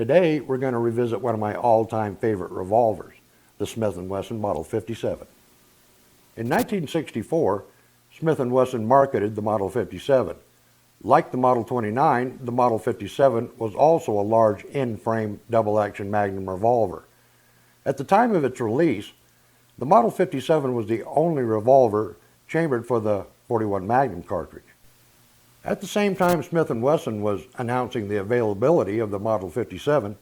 Today, we're going to revisit one of my all-time favorite revolvers, the Smith Wesson Model 57. In 1964, Smith Wesson marketed the Model 57. Like the Model 29, the Model 57 was also a large in-frame double-action Magnum revolver. At the time of its release, the Model 57 was the only revolver chambered for the .41 Magnum cartridge. At the same time Smith & Wesson was announcing the availability of the Model 57,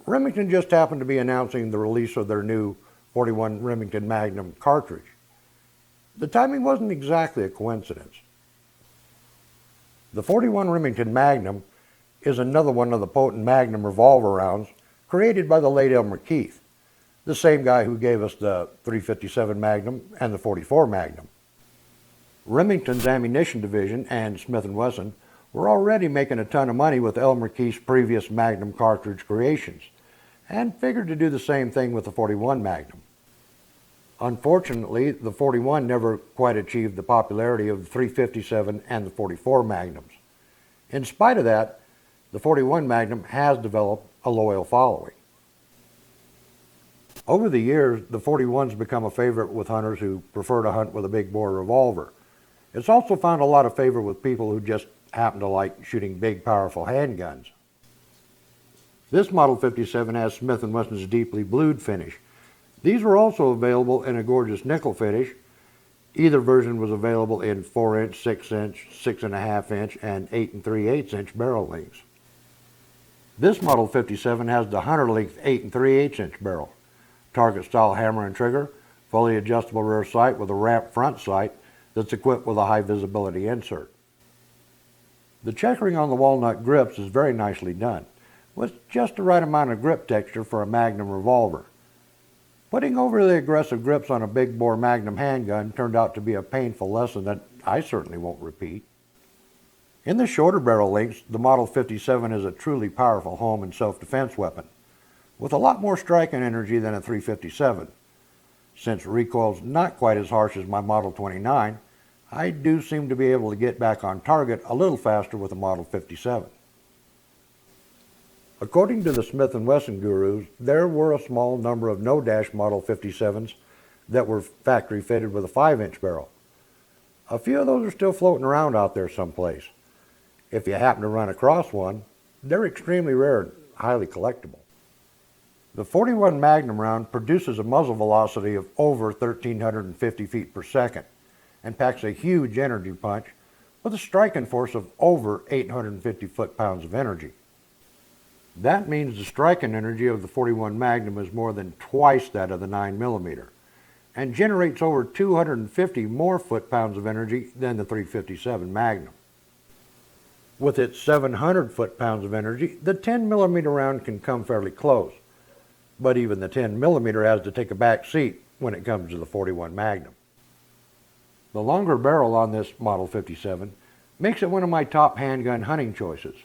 Remington just happened to be announcing the release of their new .41 Remington Magnum cartridge. The timing wasn't exactly a coincidence. The .41 Remington Magnum is another one of the potent Magnum revolver rounds created by the late Elmer Keith, the same guy who gave us the .357 Magnum and the .44 Magnum. Remington's ammunition division and Smith & Wesson were already making a ton of money with Elmer Keith's previous Magnum cartridge creations, and figured to do the same thing with the .41 Magnum. Unfortunately, the .41 never quite achieved the popularity of the .357 and the .44 Magnums. In spite of that, the .41 Magnum has developed a loyal following. Over the years, the .41's become a favorite with hunters who prefer to hunt with a big bore revolver. It's also found a lot of favor with people who just happen to like shooting big, powerful handguns. This Model 57 has Smith & Wesson's deeply blued finish. These were also available in a gorgeous nickel finish. Either version was available in 4-inch, 6-inch, 6.5-inch, and 8 3/8 inch barrel lengths. This Model 57 has the hunter-length 8 3/8 inch barrel, target-style hammer and trigger, fully adjustable rear sight with a ramp front sight that's equipped with a high-visibility insert. The checkering on the walnut grips is very nicely done, with just the right amount of grip texture for a Magnum revolver. Putting overly aggressive grips on a big-bore Magnum handgun turned out to be a painful lesson that I certainly won't repeat. In the shorter barrel lengths, the Model 57 is a truly powerful home and self-defense weapon, with a lot more striking energy than a .357. Since recoil's not quite as harsh as my Model 29, I do seem to be able to get back on target a little faster with the Model 57. According to the Smith & Wesson gurus, there were a small number of no-dash Model 57s that were factory fitted with a 5-inch barrel. A few of those are still floating around out there someplace. If you happen to run across one, they're extremely rare and highly collectible. The .41 Magnum round produces a muzzle velocity of over 1,350 feet per second and packs a huge energy punch with a striking force of over 850 foot-pounds of energy. That means the striking energy of the .41 Magnum is more than twice that of the 9mm and generates over 250 more foot-pounds of energy than the .357 Magnum. With its 700 foot-pounds of energy, the 10mm round can come fairly close, but even the 10mm has to take a back seat when it comes to the .41 Magnum. The longer barrel on this Model 57 makes it one of my top handgun hunting choices.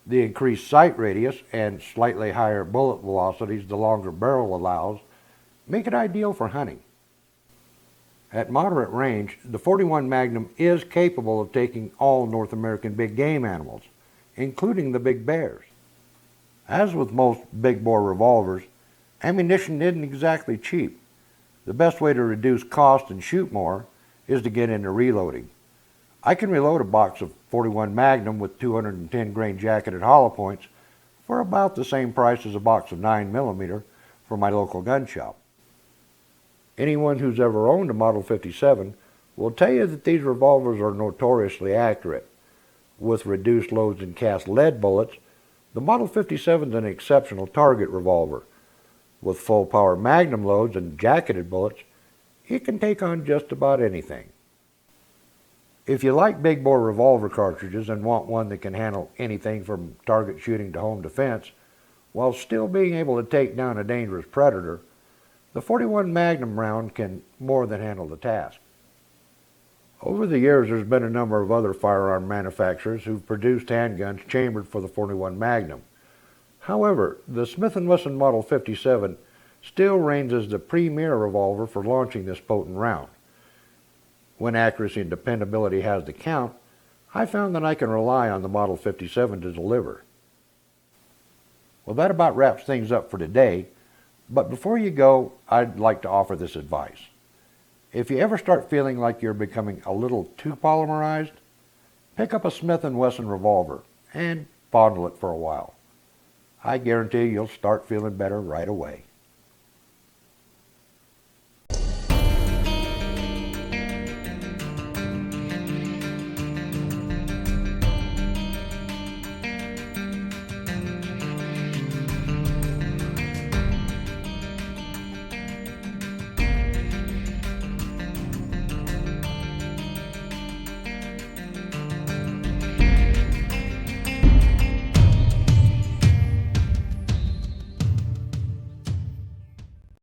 The increased sight radius and slightly higher bullet velocities the longer barrel allows make it ideal for hunting. At moderate range, the .41 Magnum is capable of taking all North American big game animals, including the big bears. As with most big bore revolvers, ammunition isn't exactly cheap. The best way to reduce cost and shoot more is to get into reloading. I can reload a box of .41 Magnum with 210 grain jacketed hollow points for about the same price as a box of 9mm from my local gun shop. Anyone who's ever owned a Model 57 will tell you that these revolvers are notoriously accurate. With reduced loads and cast lead bullets, the Model 57 is an exceptional target revolver. With full power Magnum loads and jacketed bullets, it can take on just about anything. If you like big bore revolver cartridges and want one that can handle anything from target shooting to home defense, while still being able to take down a dangerous predator, the .41 Magnum round can more than handle the task. Over the years, there's been a number of other firearm manufacturers who've produced handguns chambered for the .41 Magnum. However, the Smith & Wesson Model 57 still reigns as the premier revolver for launching this potent round. When accuracy and dependability has to count, I found that I can rely on the Model 57 to deliver. Well, that about wraps things up for today, but before you go, I'd like to offer this advice. If you ever start feeling like you're becoming a little too polymerized, pick up a Smith Wesson revolver and fondle it for a while. I guarantee you'll start feeling better right away.